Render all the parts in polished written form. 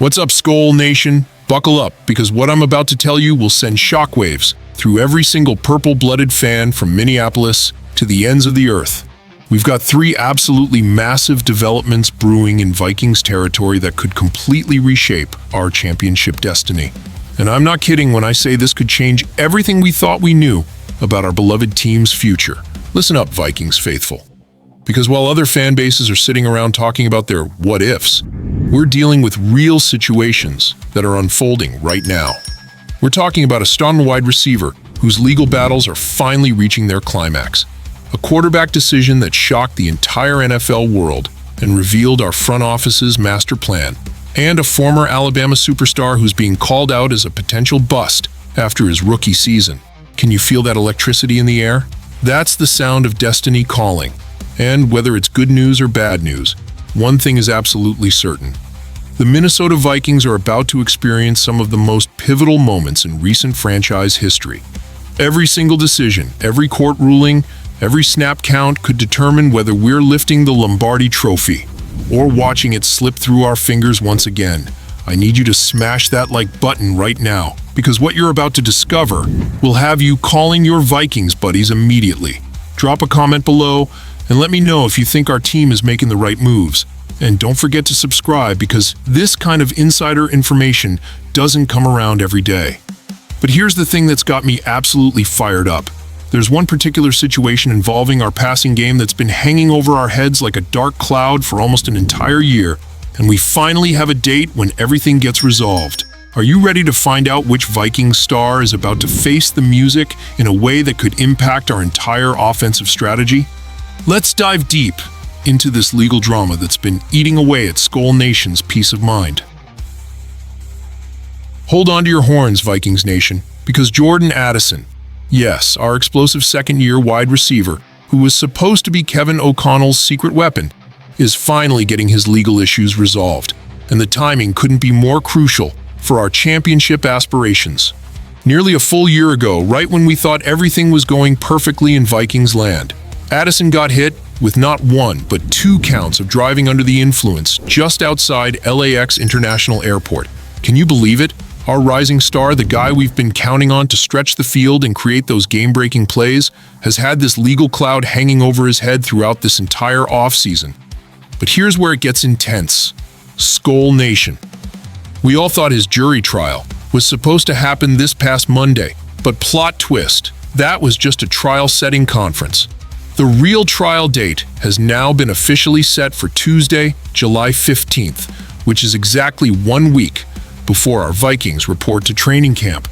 What's up, Skol Nation? Buckle up, because what I'm about to tell you will send shockwaves through every single purple-blooded fan from Minneapolis to the ends of the earth. We've got three absolutely massive developments brewing in Vikings territory that could completely reshape our championship destiny. And I'm not kidding when I say this could change everything we thought we knew about our beloved team's future. Listen up, Vikings faithful. Because while other fan bases are sitting around talking about their what-ifs, we're dealing with real situations that are unfolding right now. We're talking about a star wide receiver whose legal battles are finally reaching their climax, a quarterback decision that shocked the entire NFL world and revealed our front office's master plan, and a former Alabama superstar who's being called out as a potential bust after his rookie season. Can you feel that electricity in the air? That's the sound of destiny calling. And whether it's good news or bad news, one thing is absolutely certain. The Minnesota Vikings are about to experience some of the most pivotal moments in recent franchise history. Every single decision, every court ruling, every snap count could determine whether we're lifting the Lombardi Trophy or watching it slip through our fingers once again. I need you to smash that like button right now, because what you're about to discover will have you calling your Vikings buddies immediately. Drop a comment below and let me know if you think our team is making the right moves. And don't forget to subscribe, because this kind of insider information doesn't come around every day. But here's the thing that's got me absolutely fired up. There's one particular situation involving our passing game that's been hanging over our heads like a dark cloud for almost an entire year, and we finally have a date when everything gets resolved. Are you ready to find out which Viking star is about to face the music in a way that could impact our entire offensive strategy? Let's dive deep into this legal drama that's been eating away at Skol Nation's peace of mind. Hold on to your horns, Vikings Nation, because Jordan Addison, yes, our explosive second-year wide receiver, who was supposed to be Kevin O'Connell's secret weapon, is finally getting his legal issues resolved, and the timing couldn't be more crucial for our championship aspirations. Nearly a full year ago, right when we thought everything was going perfectly in Vikings land, Addison got hit with not one, but 2 counts of driving under the influence just outside LAX International Airport. Can you believe it? Our rising star, the guy we've been counting on to stretch the field and create those game-breaking plays, has had this legal cloud hanging over his head throughout this entire offseason. But here's where it gets intense. Skol Nation. We all thought his jury trial was supposed to happen this past Monday, but plot twist, that was just a trial-setting conference. The real trial date has now been officially set for Tuesday, July 15th, which is exactly 1 week before our Vikings report to training camp.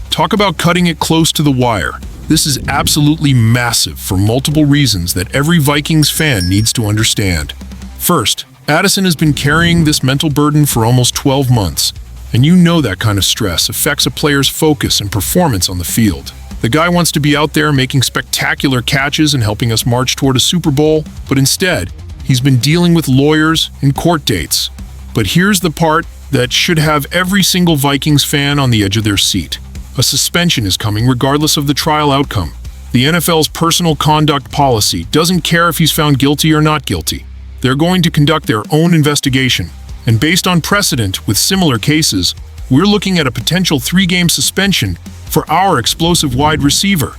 Talk about cutting it close to the wire. This is absolutely massive for multiple reasons that every Vikings fan needs to understand. First, Addison has been carrying this mental burden for almost 12 months, and you know that kind of stress affects a player's focus and performance on the field. The guy wants to be out there making spectacular catches and helping us march toward a Super Bowl, but instead, he's been dealing with lawyers and court dates. But here's the part that should have every single Vikings fan on the edge of their seat. A suspension is coming regardless of the trial outcome. The NFL's personal conduct policy doesn't care if he's found guilty or not guilty. They're going to conduct their own investigation, and based on precedent with similar cases, we're looking at a potential 3-game suspension for our explosive wide receiver.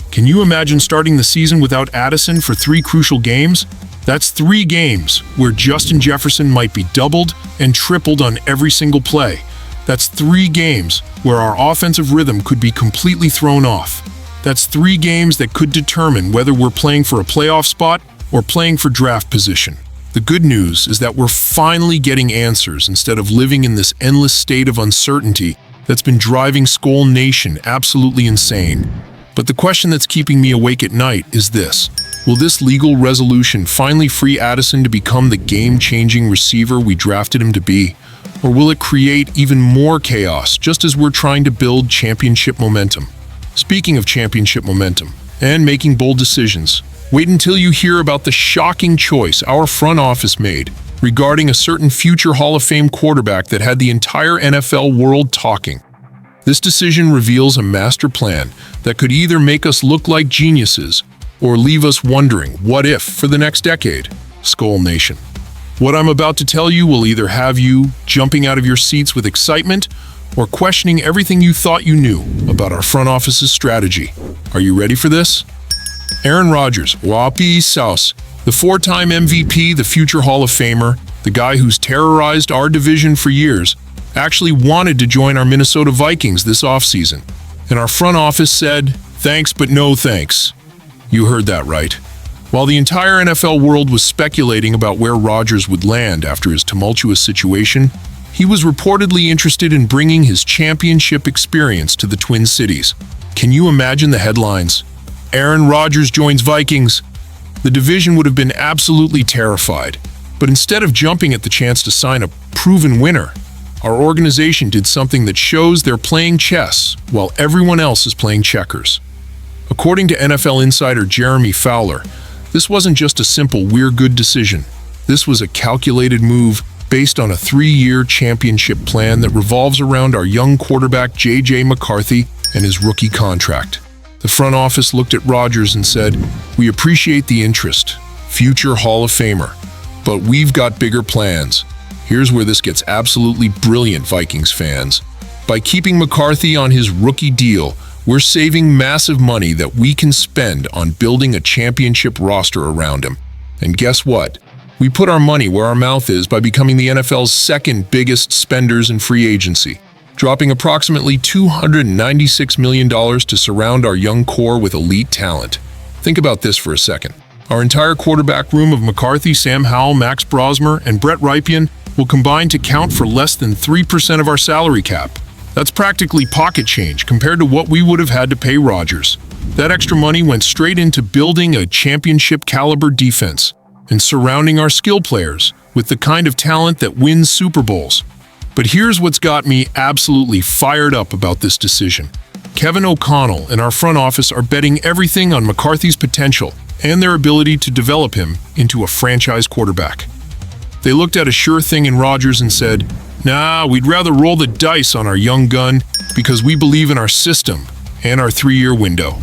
Can you imagine starting the season without Addison for 3 crucial games? That's 3 games where Justin Jefferson might be doubled and tripled on every single play. That's 3 games where our offensive rhythm could be completely thrown off. That's 3 games that could determine whether we're playing for a playoff spot or playing for draft position. The good news is that we're finally getting answers instead of living in this endless state of uncertainty that's been driving Skol Nation absolutely insane. But the question that's keeping me awake at night is this. Will this legal resolution finally free Addison to become the game-changing receiver we drafted him to be? Or will it create even more chaos just as we're trying to build championship momentum? Speaking of championship momentum and making bold decisions, wait until you hear about the shocking choice our front office made regarding a certain future Hall of Fame quarterback that had the entire NFL world talking. This decision reveals a master plan that could either make us look like geniuses or leave us wondering what if for the next decade. Skol Nation. What I'm about to tell you will either have you jumping out of your seats with excitement or questioning everything you thought you knew about our front office's strategy. Are you ready for this? Aaron Rodgers, Wapi Sauce, the four-time MVP, the future Hall of Famer, the guy who's terrorized our division for years, actually wanted to join our Minnesota Vikings this offseason. And our front office said, thanks but no thanks. You heard that right. While the entire NFL world was speculating about where Rodgers would land after his tumultuous situation, he was reportedly interested in bringing his championship experience to the Twin Cities. Can you imagine the headlines? Aaron Rodgers joins Vikings. The division would have been absolutely terrified. But instead of jumping at the chance to sign a proven winner, our organization did something that shows they're playing chess while everyone else is playing checkers. According to NFL insider Jeremy Fowler, this wasn't just a simple "we're good" decision. This was a calculated move based on a 3-year championship plan that revolves around our young quarterback J.J. McCarthy and his rookie contract. The front office looked at Rodgers and said, "We appreciate the interest, future Hall of Famer, but we've got bigger plans." Here's where this gets absolutely brilliant, Vikings fans. By keeping McCarthy on his rookie deal, we're saving massive money that we can spend on building a championship roster around him. And guess what? We put our money where our mouth is by becoming the NFL's second biggest spenders in free agency, dropping approximately $296 million to surround our young core with elite talent. Think about this for a second. Our entire quarterback room of McCarthy, Sam Howell, Max Brosmer, and Brett Rypien will combine to count for less than 3% of our salary cap. That's practically pocket change compared to what we would have had to pay Rodgers. That extra money went straight into building a championship-caliber defense and surrounding our skill players with the kind of talent that wins Super Bowls. But here's what's got me absolutely fired up about this decision. Kevin O'Connell and our front office are betting everything on McCarthy's potential and their ability to develop him into a franchise quarterback. They looked at a sure thing in Rodgers and said, "Nah, we'd rather roll the dice on our young gun because we believe in our system and our 3-year window."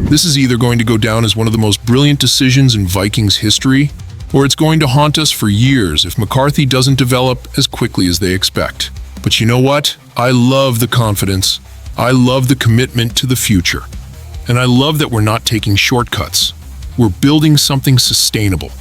This is either going to go down as one of the most brilliant decisions in Vikings history, or it's going to haunt us for years if McCarthy doesn't develop as quickly as they expect. But you know what? I love the confidence. I love the commitment to the future. And I love that we're not taking shortcuts. We're building something sustainable.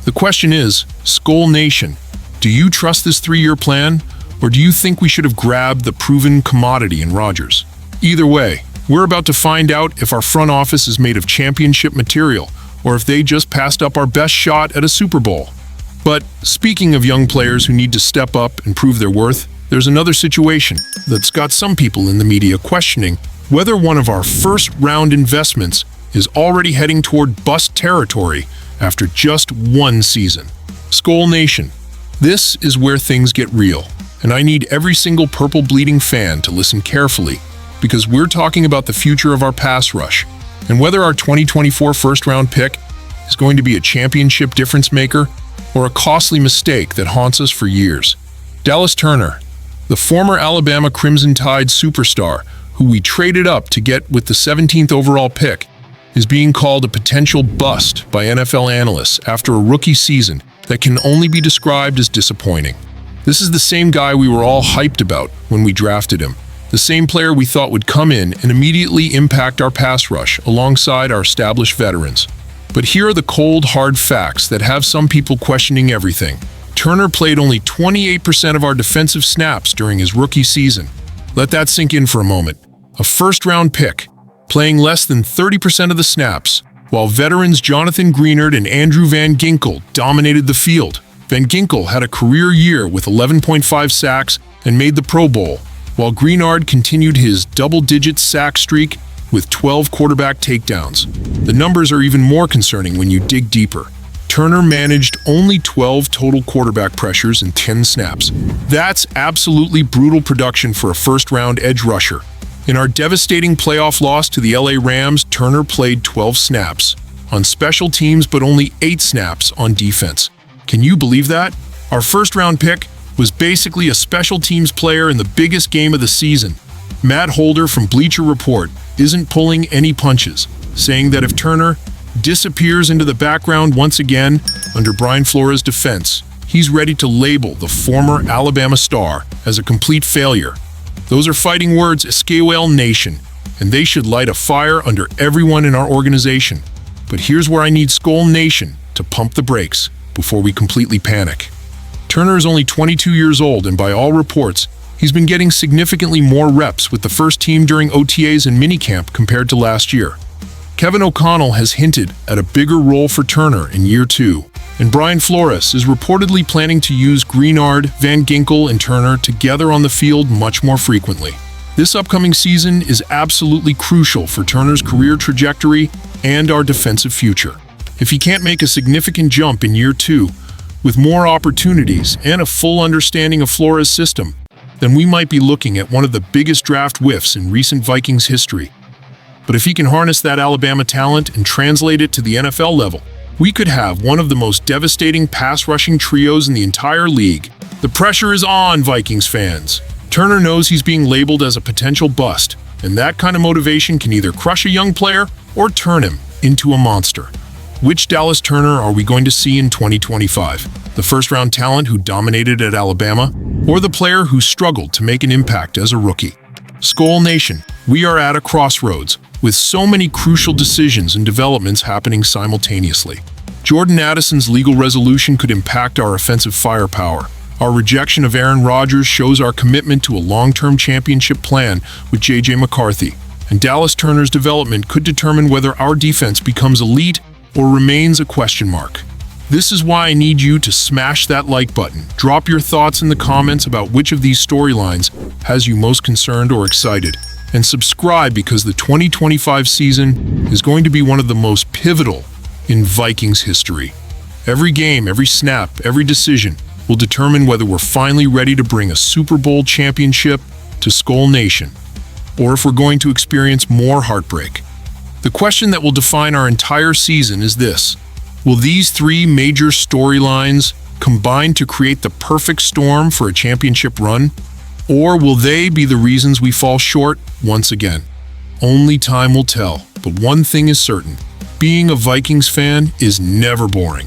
The question is, Skol Nation, do you trust this 3-year plan, or do you think we should have grabbed the proven commodity in Rodgers? Either way, we're about to find out if our front office is made of championship material, or if they just passed up our best shot at a Super Bowl. But speaking of young players who need to step up and prove their worth, there's another situation that's got some people in the media questioning whether one of our first-round investments is already heading toward bust territory after just one season. Skol Nation, this is where things get real, and I need every single purple bleeding fan to listen carefully, because we're talking about the future of our pass rush, and whether our 2024 first-round pick is going to be a championship difference maker or a costly mistake that haunts us for years. Dallas Turner, the former Alabama Crimson Tide superstar who we traded up to get with the 17th overall pick, is being called a potential bust by NFL analysts after a rookie season that can only be described as disappointing. This is the same guy we were all hyped about when we drafted him, the same player we thought would come in and immediately impact our pass rush alongside our established veterans. But here are the cold, hard facts that have some people questioning everything. Turner played only 28% of our defensive snaps during his rookie season. Let that sink in for a moment. A first-round pick, playing less than 30% of the snaps, while veterans Jonathan Greenard and Andrew Van Ginkel dominated the field. Van Ginkel had a career year with 11.5 sacks and made the Pro Bowl, while Greenard continued his double-digit sack streak with 12 quarterback takedowns. The numbers are even more concerning when you dig deeper. Turner managed only 12 total quarterback pressures in 10 snaps. That's absolutely brutal production for a first-round edge rusher. In our devastating playoff loss to the LA Rams, Turner played 12 snaps on special teams, but only 8 snaps on defense. Can you believe that? Our first-round pick was basically a special teams player in the biggest game of the season. Matt Holder from Bleacher Report isn't pulling any punches, saying that if Turner disappears into the background once again under Brian Flores' defense, he's ready to label the former Alabama star as a complete failure. Those are fighting words, Skywell Nation, and they should light a fire under everyone in our organization. But here's where I need Skol Nation to pump the brakes before we completely panic. Turner is only 22 years old, and by all reports, he's been getting significantly more reps with the first team during OTAs and minicamp compared to last year. Kevin O'Connell has hinted at a bigger role for Turner in year 2, and Brian Flores is reportedly planning to use Greenard, Van Ginkel, and Turner together on the field much more frequently. This upcoming season is absolutely crucial for Turner's career trajectory and our defensive future. If he can't make a significant jump in year 2, with more opportunities and a full understanding of Flores' system, then we might be looking at one of the biggest draft whiffs in recent Vikings history. But if he can harness that Alabama talent and translate it to the NFL level, we could have one of the most devastating pass-rushing trios in the entire league. The pressure is on, Vikings fans. Turner knows he's being labeled as a potential bust, and that kind of motivation can either crush a young player or turn him into a monster. Which Dallas Turner are we going to see in 2025? The first-round talent who dominated at Alabama, or the player who struggled to make an impact as a rookie? Skol Nation, we are at a crossroads, with so many crucial decisions and developments happening simultaneously. Jordan Addison's legal resolution could impact our offensive firepower. Our rejection of Aaron Rodgers shows our commitment to a long-term championship plan with J.J. McCarthy. And Dallas Turner's development could determine whether our defense becomes elite or remains a question mark. This is why I need you to smash that like button. Drop your thoughts in the comments about which of these storylines has you most concerned or excited. And subscribe, because the 2025 season is going to be one of the most pivotal in Vikings history. Every game, every snap, every decision will determine whether we're finally ready to bring a Super Bowl championship to Skol Nation, or if we're going to experience more heartbreak. The question that will define our entire season is this: will these 3 major storylines combine to create the perfect storm for a championship run? Or will they be the reasons we fall short once again? Only time will tell, but one thing is certain: being a Vikings fan is never boring.